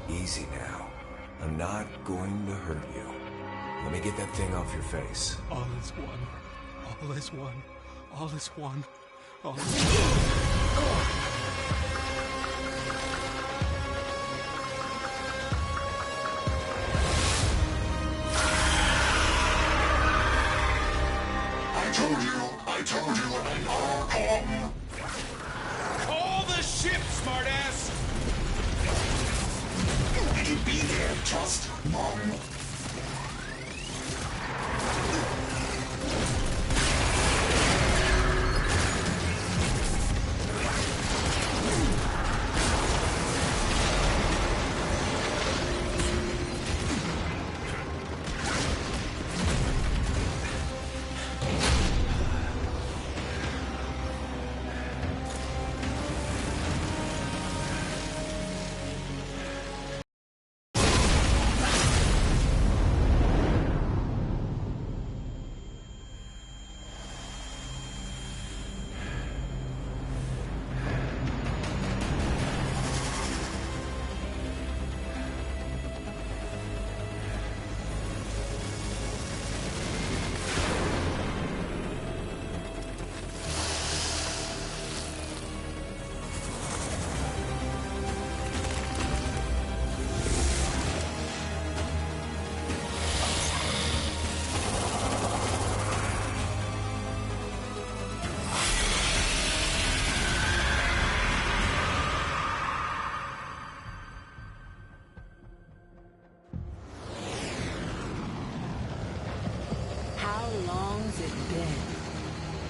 Easy now. I'm not going to hurt you. Let me get that thing off your face. All is one. All is one. All is one. All is one. I told you, and I'll come. Call the ship, smartass! It'll be there, just one.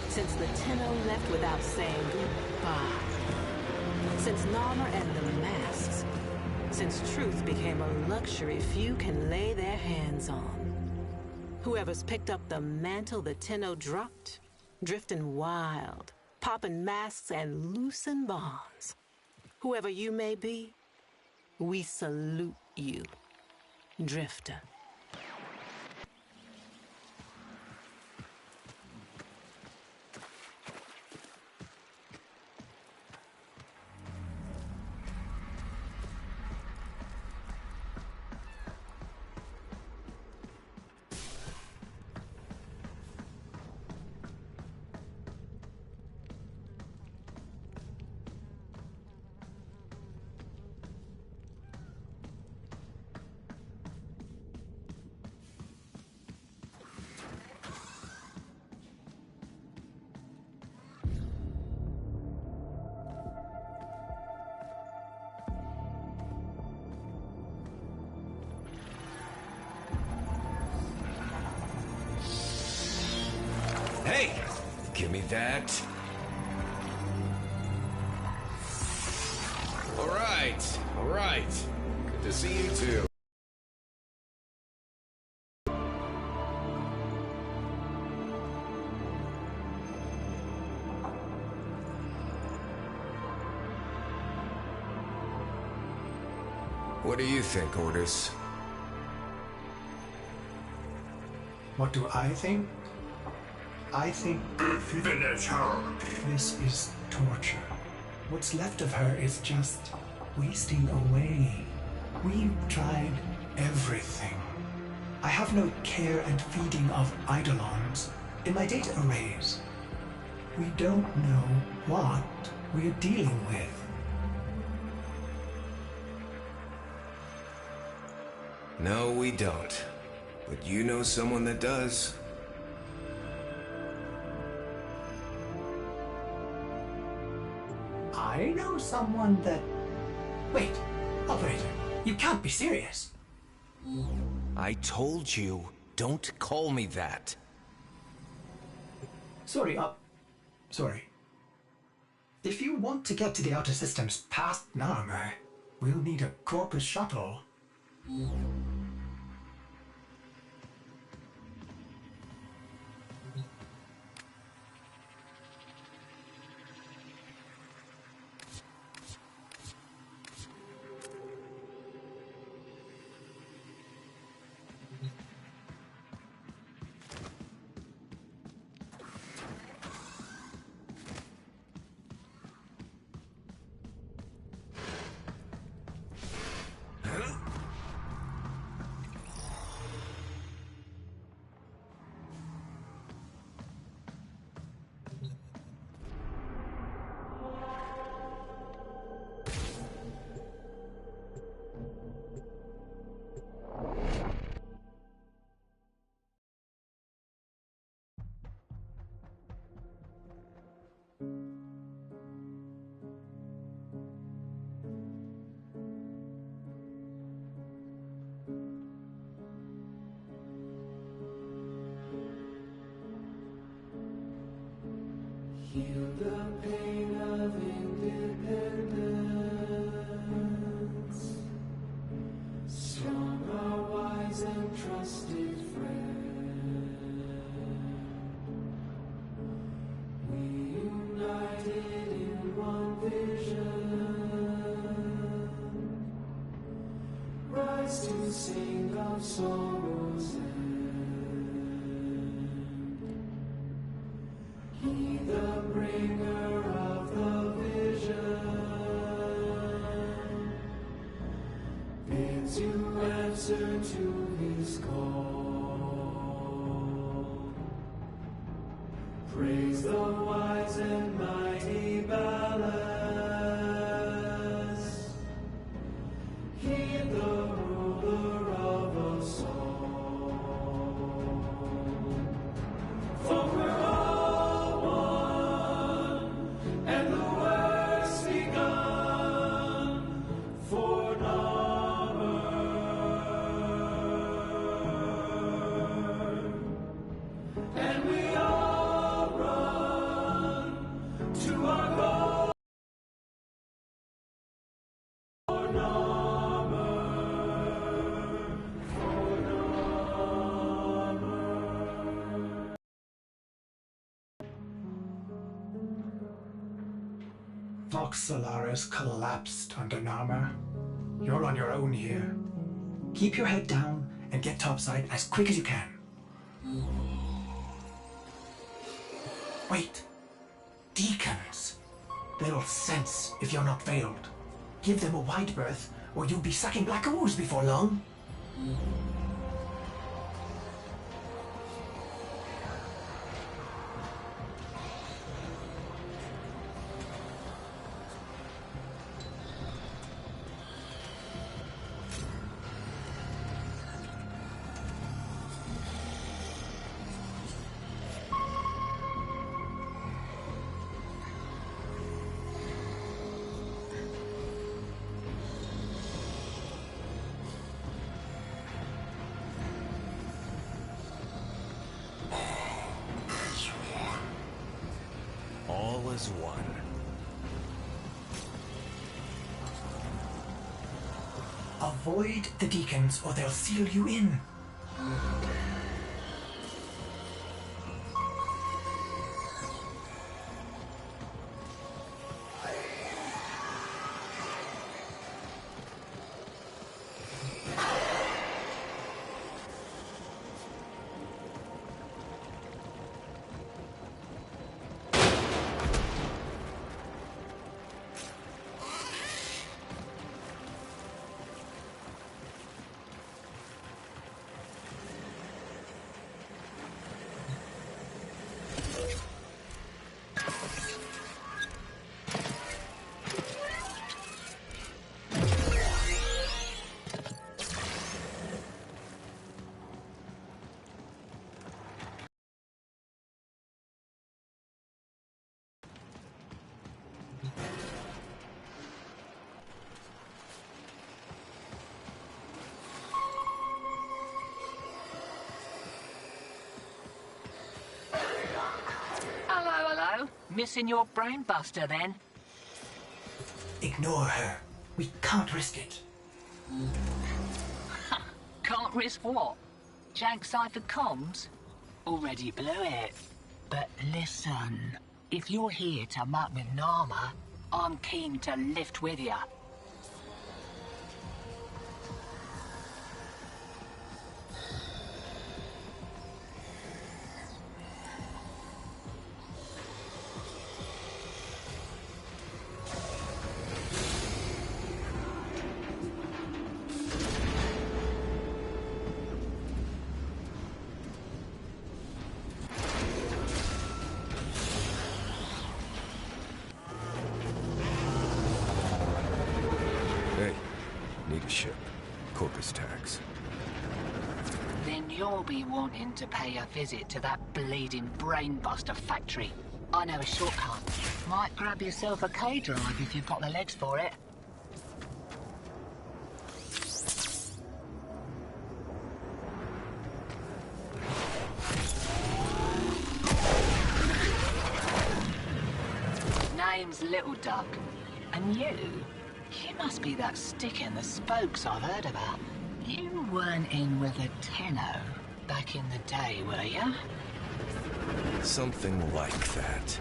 Since the Tenno left without saying goodbye. Since Narmer and the masks. Since truth became a luxury few can lay their hands on. Whoever's picked up the mantle the Tenno dropped, drifting wild, popping masks and loosing bonds. Whoever you may be, we salute you, Drifter. Hey! Give me that. All right. Good to see you too. What do you think, Ordis? What do I think? I think Finish her. this is torture. What's left of her is just wasting away. We've tried everything. I have no care and feeding of eidolons in my data arrays. We don't know what we're dealing with. No, we don't. But you know someone that does. I know someone that... Wait, operator, you can't be serious. I told you, don't call me that. Sorry. If you want to get to the outer systems past Narmer, we'll need a Corpus shuttle. Heal the pain of independence. Strong, our wise and trusted friend. We united in one vision. Rise to sing of sorrow's end. He the bringer of the vision bids you answer to his call. Praise the wise and mighty ballast. Heed the ruler of us all. For we're all one, and the work's begun for Narmer. And we all run to our goal for Narmer. Vox Solaris collapsed under Narmer. You're on your own here. Keep your head down and get topside as quick as you can. Wait. Deacons. They'll sense if you're not veiled. Give them a wide berth, or you'll be sucking black ooze before long. All is one. Avoid the deacons or they'll seal you in. Hello. Missing your brain buster then? Ignore her. We can't risk it. Can't risk what? Jank cipher comms? Already blew it. But listen, if you're here to muck with Narmer, I'm keen to lift with ya. Hey, need a ship. Corpus tax. Then you'll be wanting to pay a visit to that bleeding brainbuster factory. I know a shortcut. Might grab yourself a K-drive if you've got the legs for it. name's Little Duck. And you must be that stick in the spokes I've heard about. You weren't in with a Tenno back in the day, were you? Something like that.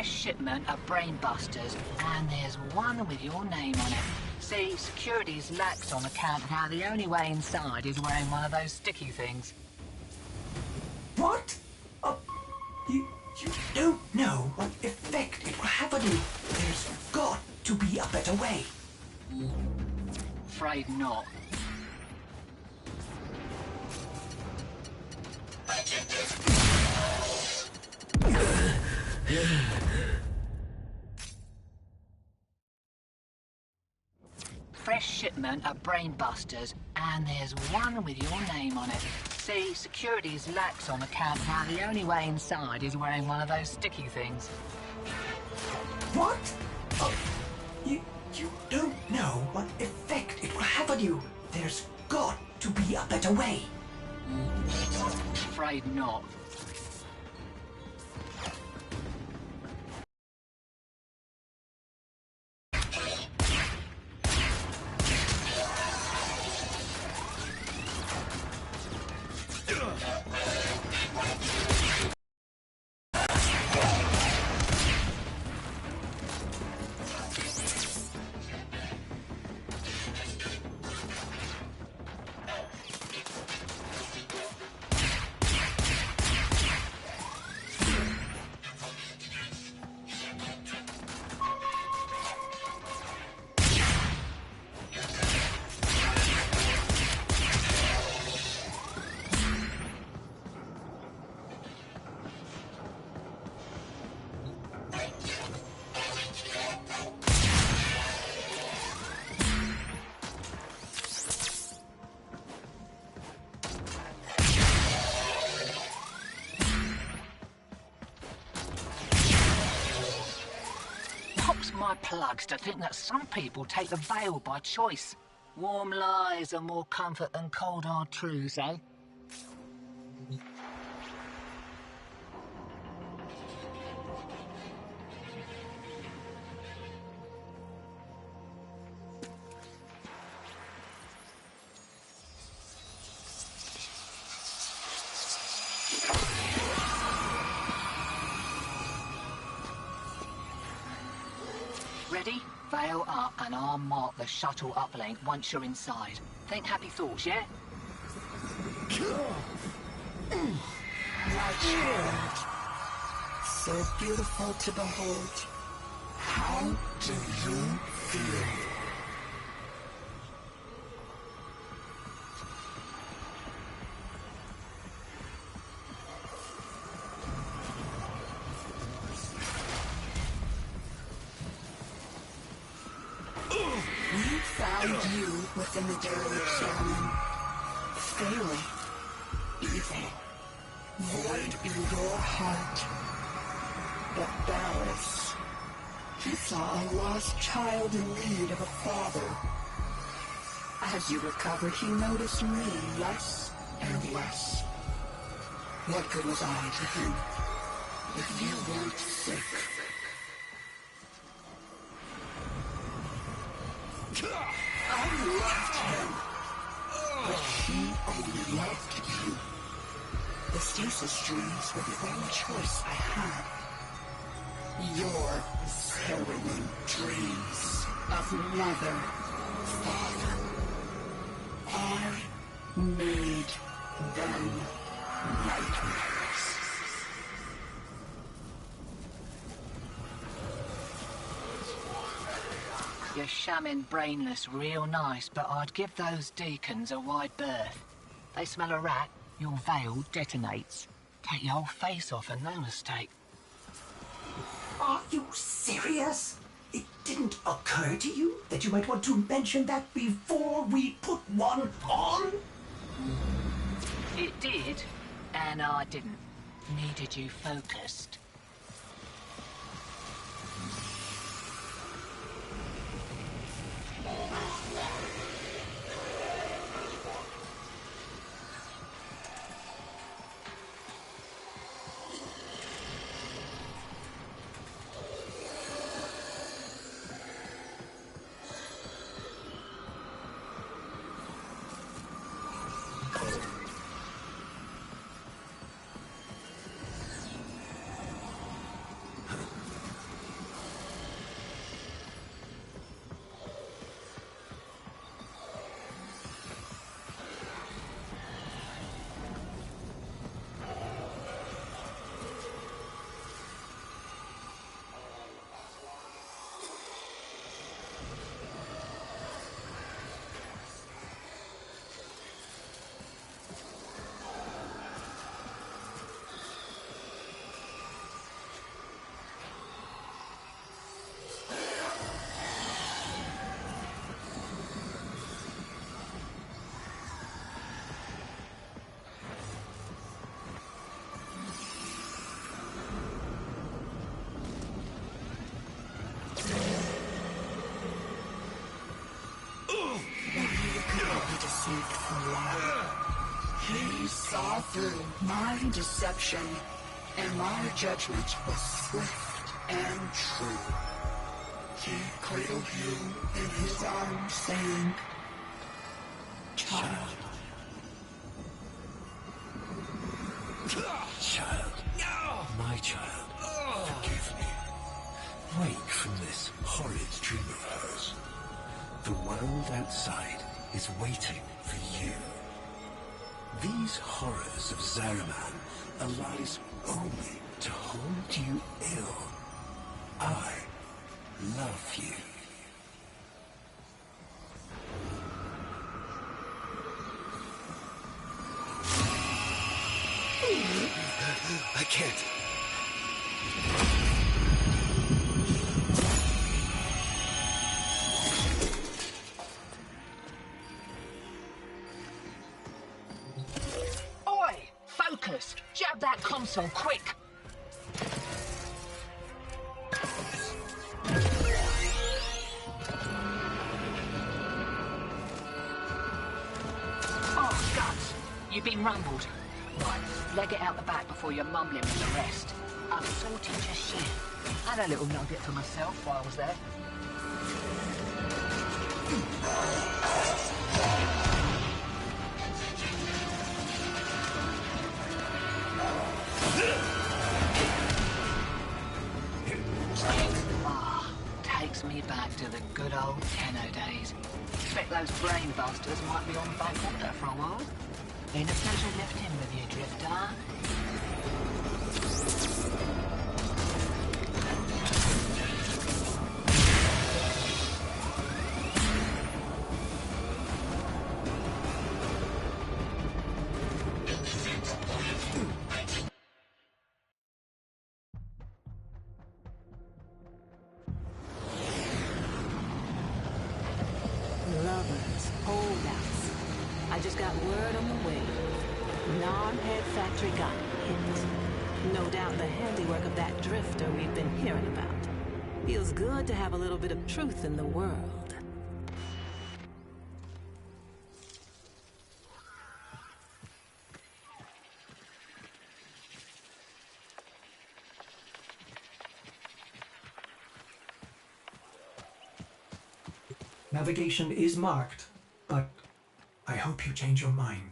Shipment of brainbusters, and there's one with your name on it. See, security's lax on account of how the only way inside is wearing one of those sticky things. What? You don't know what effect it will have on you. There's got to be a better way. Afraid not. Fresh shipment of brainbusters, and there's one with your name on it. See, security's lax on account of how the only way inside is wearing one of those sticky things. What? You don't know what effect it will have on you. There's got to be a better way. Afraid not. My plugs to think that some people take the veil by choice. Warm lies are more comfort than cold hard truths, eh? Ready? Veil up and I'll mark the shuttle uplink once you're inside. Think happy thoughts, yeah? So beautiful to behold. How do you feel? We found you within the derelict shaman. Failing. Evil. Void in your heart. But Barris, he saw a lost child in need of a father. As you recovered, he noticed me less and less. What good was I to him if you weren't sick? I loved him, but he only loved you. The stasis dreams were the only choice I had. Your harrowing dreams of mother, father. I made them nightmares. You're shamming brainless real nice, but I'd give those deacons a wide berth. They smell a rat, your veil detonates. Take your whole face off and no mistake. Are you serious? It didn't occur to you that you might want to mention that before we put one on? It did, and I didn't. Needed you focused. He saw through my deception, and my judgment was swift and true. He cradled you in his arms, saying, "Child." Child. My child. Forgive me. Wake from this horrid dream of hers. The world outside is waiting for you. These horrors of Zariman are lies only to hold you ill. I love you. I can't. Oi! Focus! Jab that console, quick! Oh, guts! You've been rumbled. Right, leg it out the back before you're mumbling with the rest. I'm sorting your shit. Had a little nugget for myself while I was there. Takes me back to the good old Tenno days. Expect those brain busters might be on back order for a while. Been a pleasure lifting with you, Drifter. Lovers, holdouts. I just got word on the way. Non-head factory got hit. No doubt the handiwork of that drifter we've been hearing about. Feels good to have a little bit of truth in the world. Navigation is marked, but I hope you change your mind.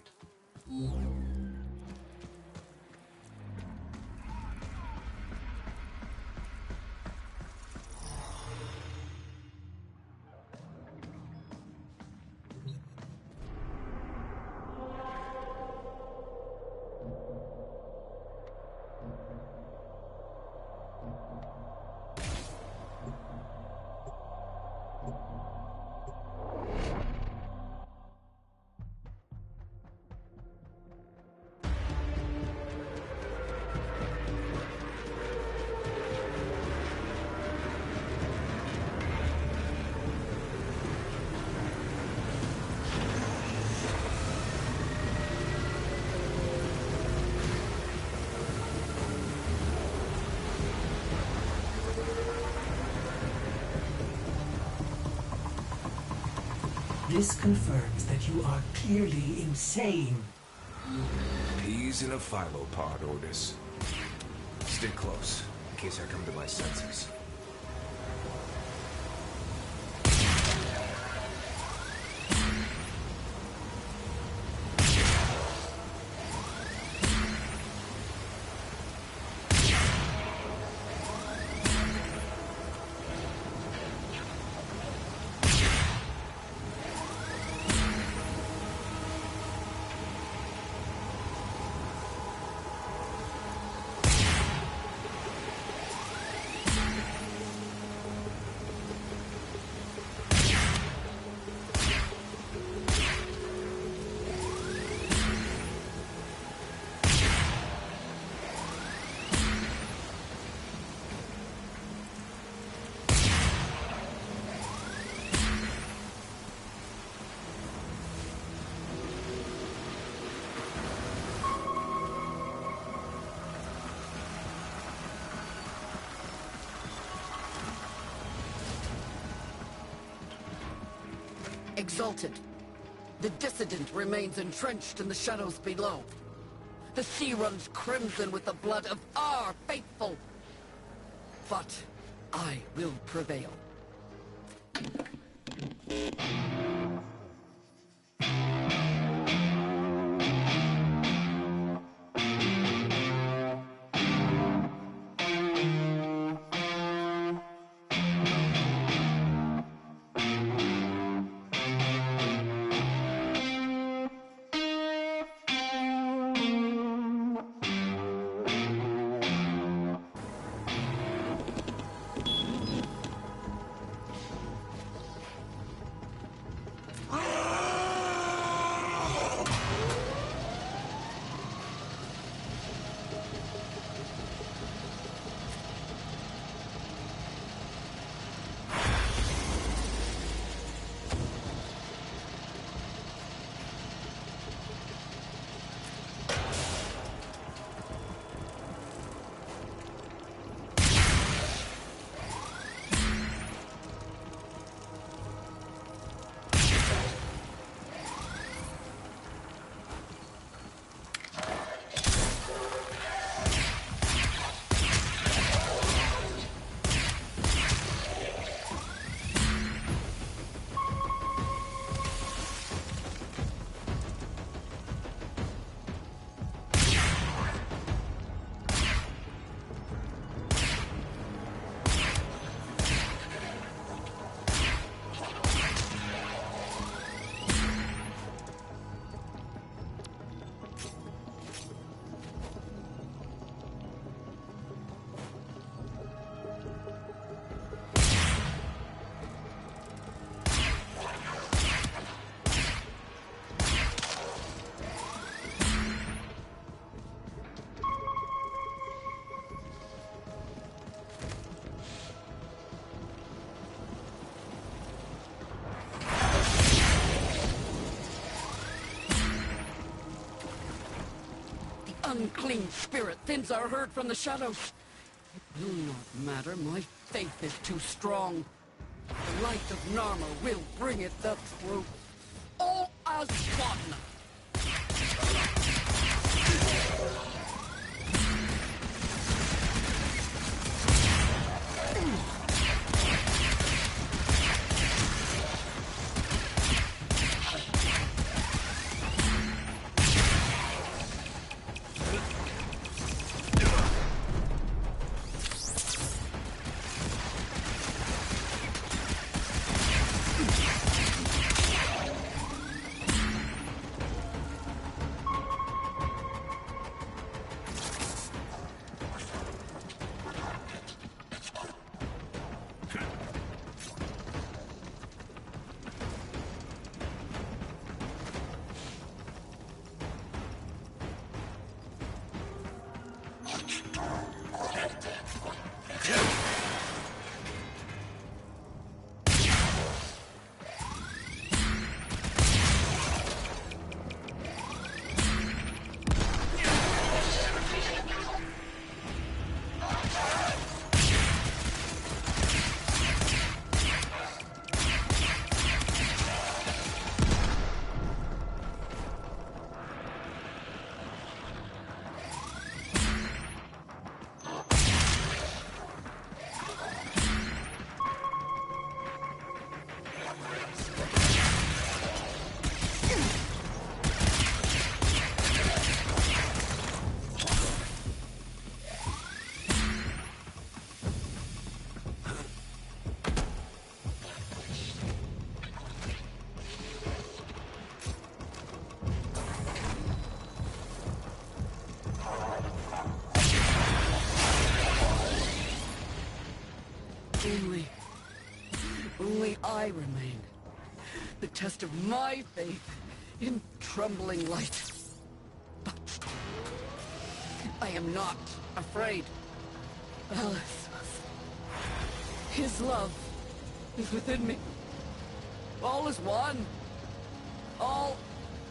This confirms that you are clearly insane. Peas in a phylopod, Otis. Stay close, in case I come to my senses. Exalted. The dissident remains entrenched in the shadows below. The sea runs crimson with the blood of our faithful. But I will prevail. Unclean spirit thins our herd from the shadows. It will not matter. My faith is too strong. The light of Narma will bring it the truth. All as one. I remain. The test of my faith in trembling light. But I am not afraid. Alice, his love is within me. All is one. All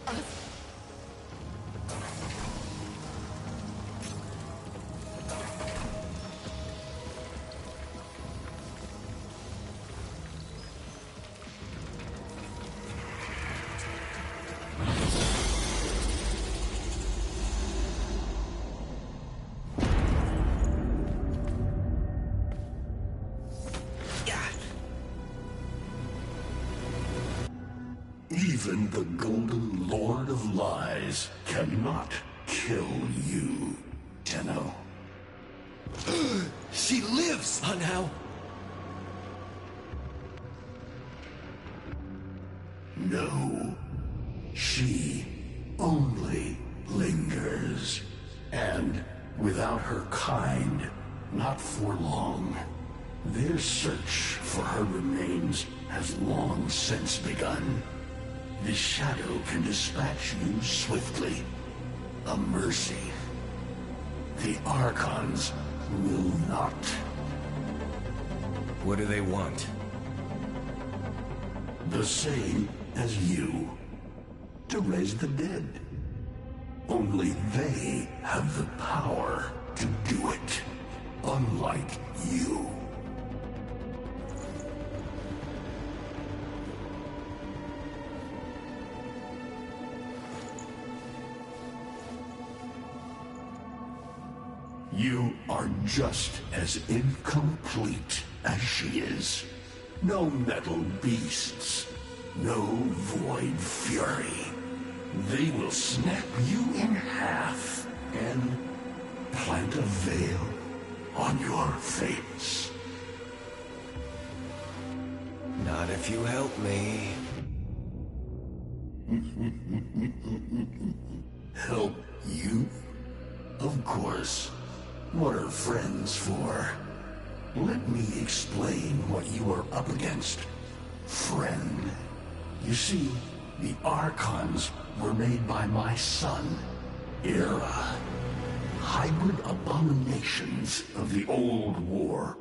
us. Even the Golden Lord of Lies cannot kill you, Tenno. She lives somehow. No. She only lingers. And without her kind, not for long. Their search for her remains has long since begun. The shadow can dispatch you swiftly. A mercy. The Archons will not. What do they want? The same as you. To raise the dead. Only they have the power to do it. Unlike you. You are just as incomplete as she is. No metal beasts. No void fury. They will snap you in half and plant a veil on your face. Not if you help me. Help you? Of course. What are friends for? Let me explain what you are up against, friend. You see, the Archons were made by my son, Era. Hybrid abominations of the old war,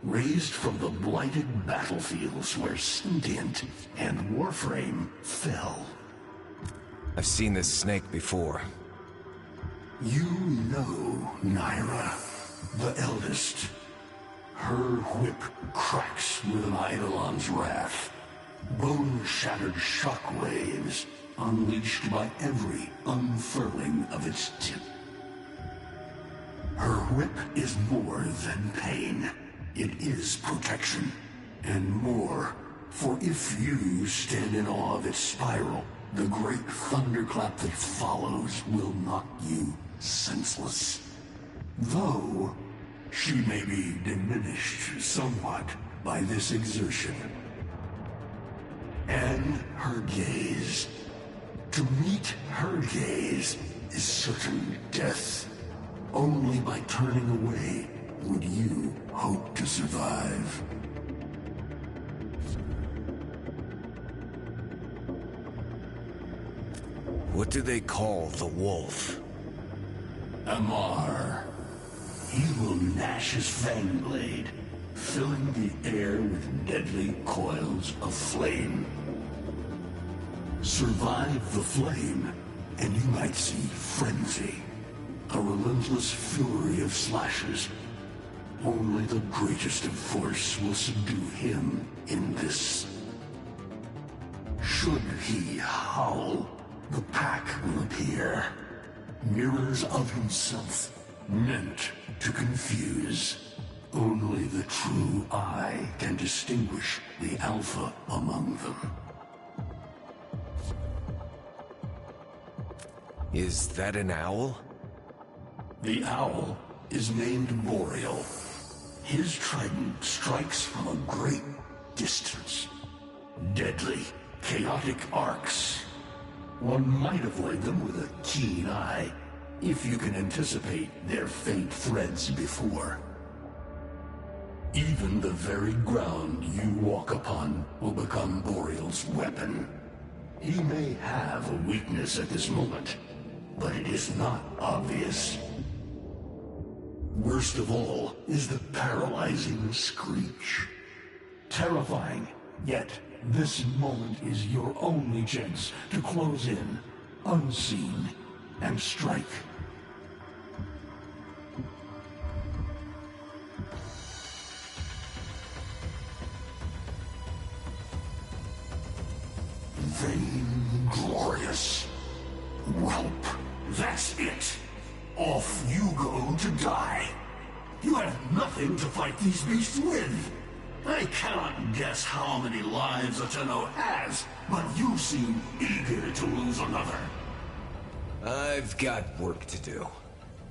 raised from the blighted battlefields where Sentient and Warframe fell. I've seen this snake before. You know Naira, the eldest. Her whip cracks with an Eidolon's wrath. Bone-shattered shockwaves unleashed by every unfurling of its tip. Her whip is more than pain. It is protection. And more, for if you stand in awe of its spiral, the great thunderclap that follows will knock you senseless. Though, she may be diminished somewhat by this exertion. And her gaze. To meet her gaze is certain death. Only by turning away would you hope to survive. What do they call the wolf? Amar. He will gnash his fang blade, filling the air with deadly coils of flame. Survive the flame, and you might see frenzy. A relentless fury of slashes. Only the greatest of force will subdue him in this. Should he howl, the pack will appear. Mirrors of himself, meant to confuse. Only the true eye can distinguish the alpha among them. Is that an owl? The owl is named Boreal. His trident strikes from a great distance. Deadly, chaotic arcs. One might avoid them with a keen eye, if you can anticipate their faint threads before. Even the very ground you walk upon will become Boreal's weapon. He may have a weakness at this moment, but it is not obvious. Worst of all is the paralyzing screech. Terrifying, yet this moment is your only chance to close in, unseen, and strike. Vainglorious. Whelp. That's it. Off you go to die. You have nothing to fight these beasts with. I cannot guess how many lives a Tenno has, but you seem eager to lose another. I've got work to do.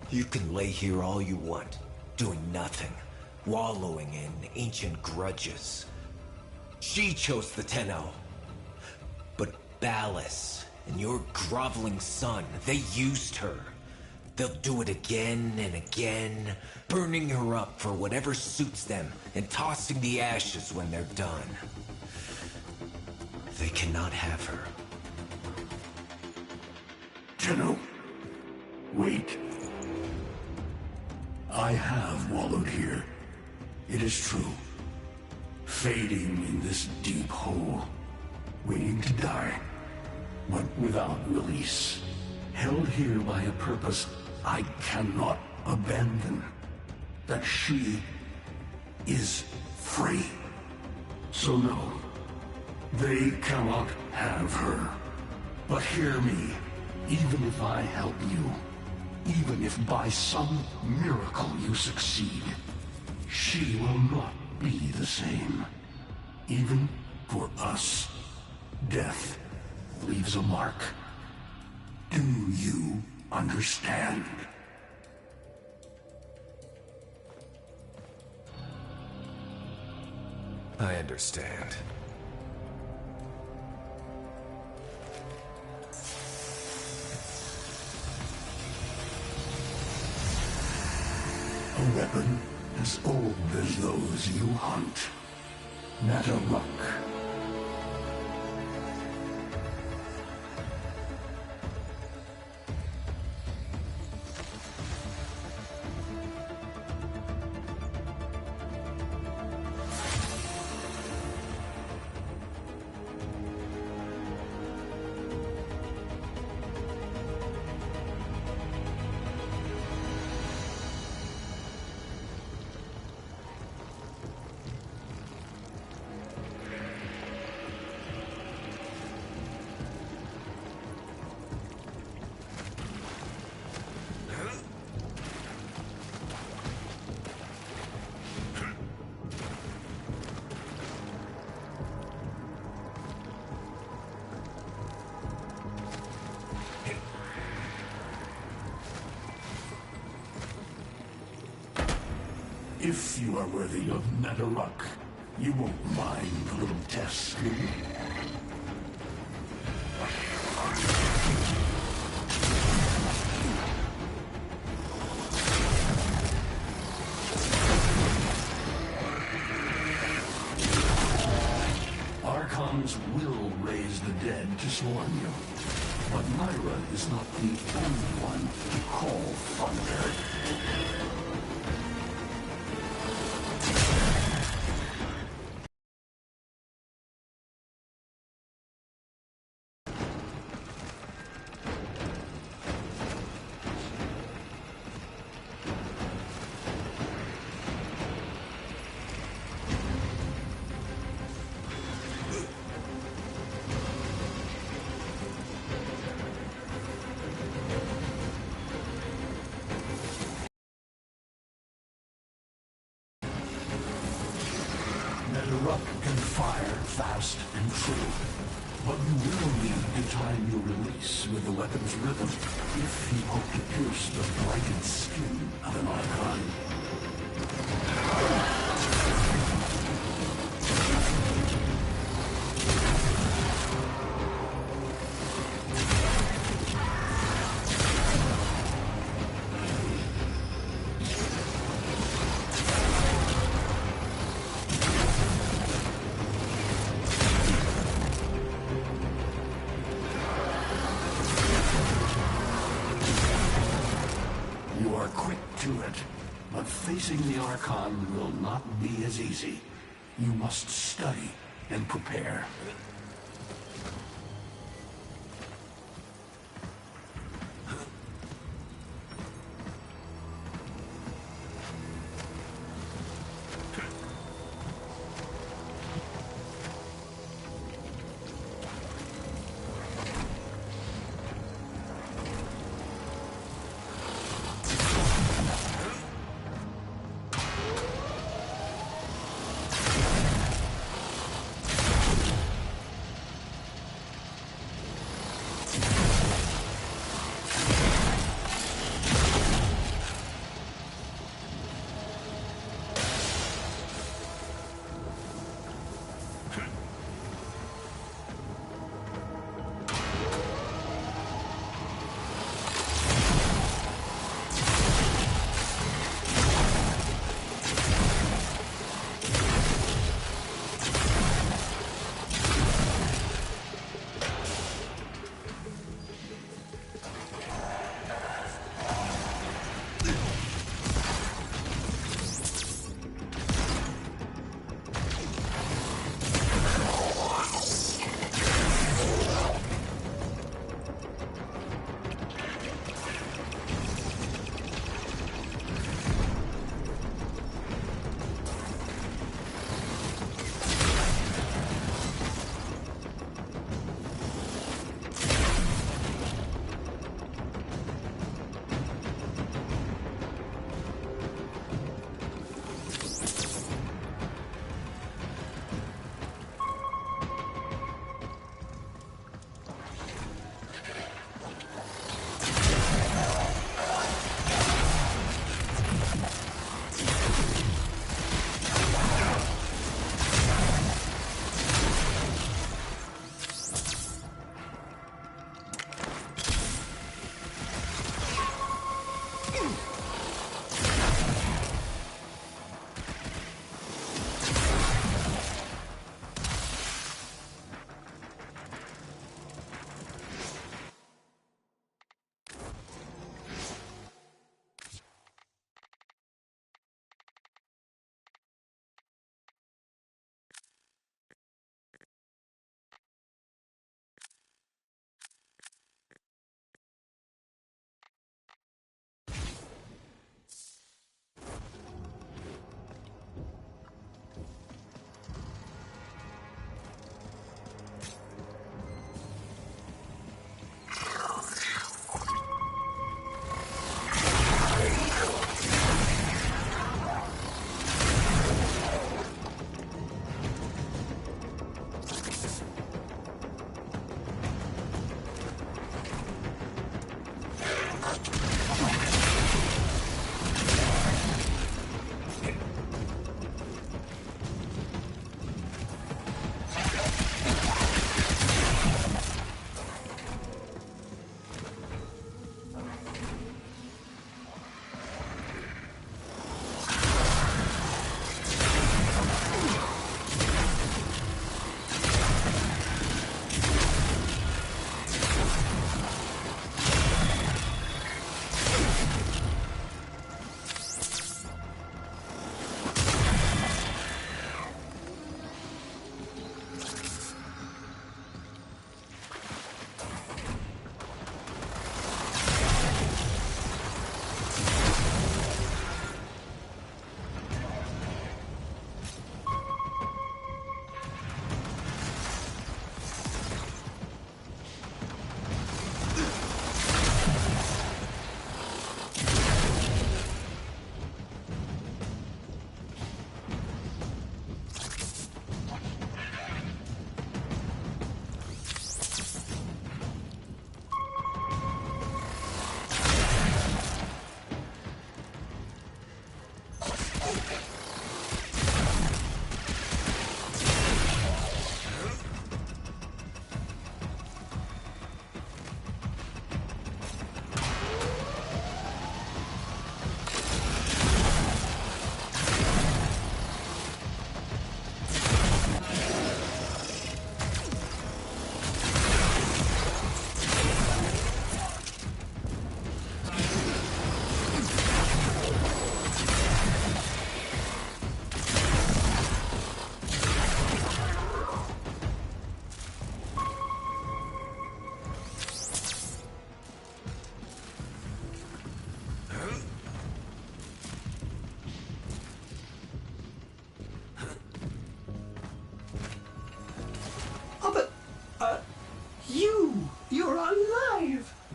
You can lay here all you want, doing nothing, wallowing in ancient grudges. She chose the Tenno. But Ballas and your groveling son, they used her. They'll do it again and again, burning her up for whatever suits them and tossing the ashes when they're done. They cannot have her. Tenno, wait. I have wallowed here. It is true. Fading in this deep hole, waiting to die, but without release. Held here by a purpose I cannot abandon. That she is free. So no, they cannot have her. But hear me, even if I help you, even if by some miracle you succeed, she will not be the same. Even for us, death leaves a mark. Do you understand? I understand. A weapon as old as those you hunt. Nataruk. If you are worthy of Nataruk, you won't mind the little test, will you? Archons will raise the dead to swarm you. But Myra is not the only one to call thunder. Nataruk can fire fast and true, but you will need to time your release with the weapon's rhythm if you hope to pierce the blighted skin of an Archon. You're quick to it, but facing the Archon will not be as easy. You must study and prepare.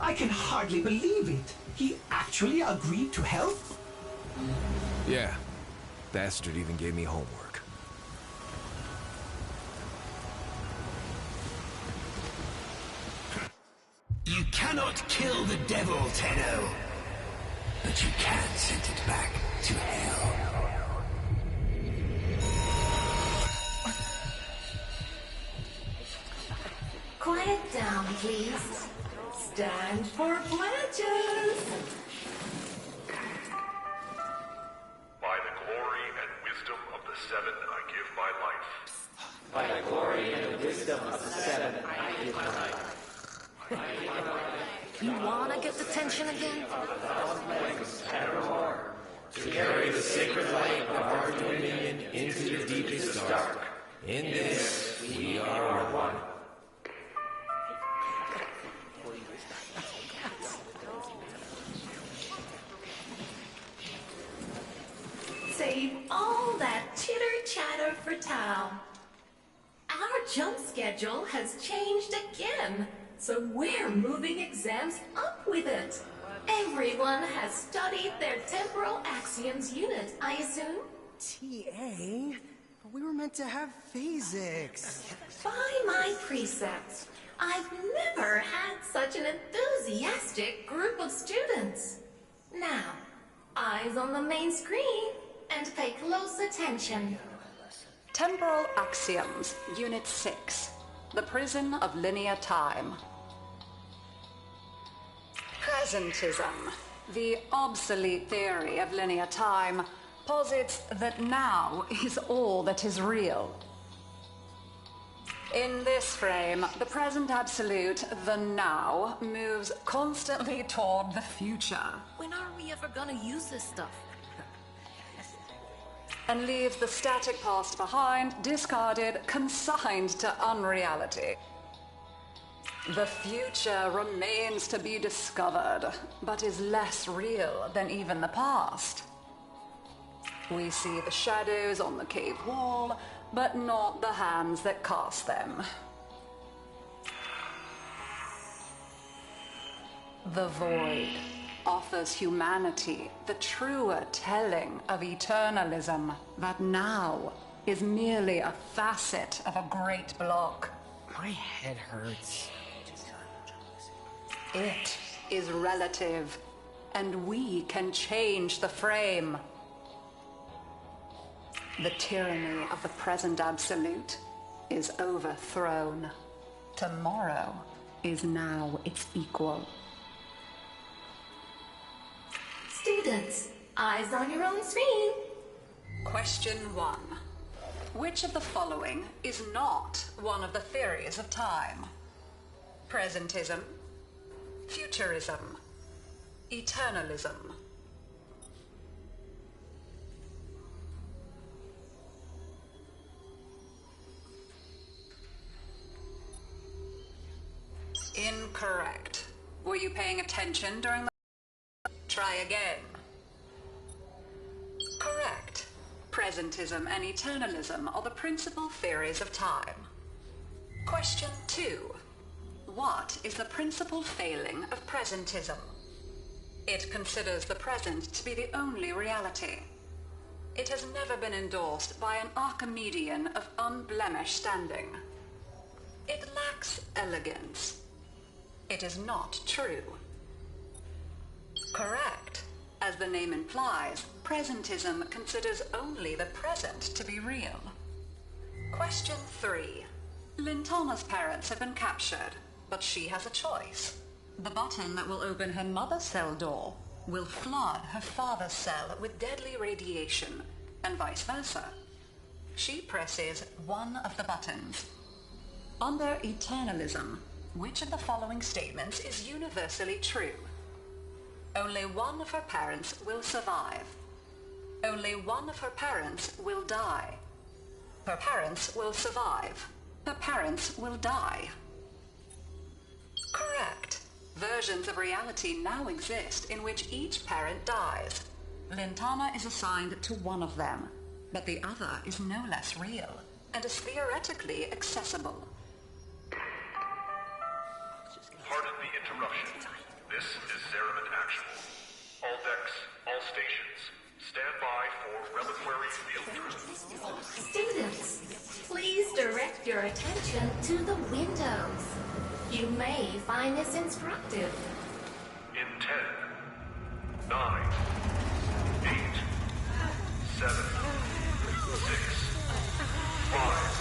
I can hardly believe it. He actually agreed to help? Yeah. Bastard even gave me homework. You cannot kill the devil, Tenno. But you can send it back to hell. Quiet down, please. Stand for pledges. By the glory and wisdom of the Seven, I give my life. By the glory and the wisdom of the Seven, I give my life. You wanna get the tension again? To carry the sacred light of our dominion into the deepest dark. In this, we are one. Save all that chitter-chatter for Tao. Our jump schedule has changed again, so we're moving exams up with it. Everyone has studied their temporal axioms unit, I assume? TA? We were meant to have physics. By my precepts, I've never had such an enthusiastic group of students. Now, eyes on the main screen and pay close attention. Temporal Axioms, Unit 6. The Prison of Linear Time. Presentism, the obsolete theory of linear time, posits that now is all that is real. In this frame, the present absolute, the now, moves constantly toward the future. When are we ever gonna use this stuff? And leaves the static past behind, discarded, consigned to unreality. The future remains to be discovered, but is less real than even the past. We see the shadows on the cave wall, but not the hands that cast them. The void offers humanity the truer telling of eternalism that now is merely a facet of a great block. My head hurts. It is relative, and we can change the frame. The tyranny of the present absolute is overthrown. Tomorrow is now its equal. Students, eyes on your own screen. Question 1. Which of the following is not one of the theories of time? Presentism, futurism, eternalism. Incorrect. Were you paying attention during the... Try again. Correct. Presentism and eternalism are the principal theories of time. Question 2. What is the principal failing of presentism? It considers the present to be the only reality. It has never been endorsed by an Archimedean of unblemished standing. It lacks elegance. It is not true. Correct. As the name implies, presentism considers only the present to be real. Question 3. Lintana's parents have been captured, but she has a choice. The button that will open her mother's cell door will flood her father's cell with deadly radiation, and vice versa. She presses one of the buttons. Under eternalism, which of the following statements is universally true? Only one of her parents will survive. Only one of her parents will die. Her parents will survive. Her parents will die. Correct. Versions of reality now exist in which each parent dies. Lintana is assigned to one of them, but the other is no less real and is theoretically accessible. Pardon the interruption. this instructive. In 10, 9, 8, 7, 6, 5,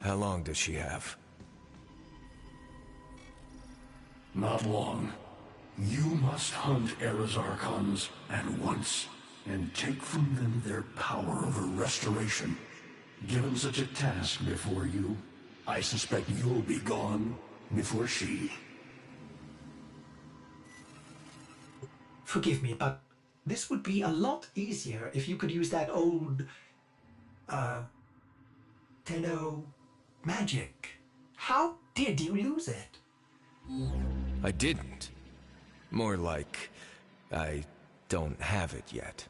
How long does she have? Not long. You must hunt Era's Archons at once, and take from them their power over restoration. Given such a task before you, I suspect you'll be gone before she. Forgive me, but this would be a lot easier if you could use that old, Tenno magic. How did you lose it? I didn't. More like, I don't have it yet.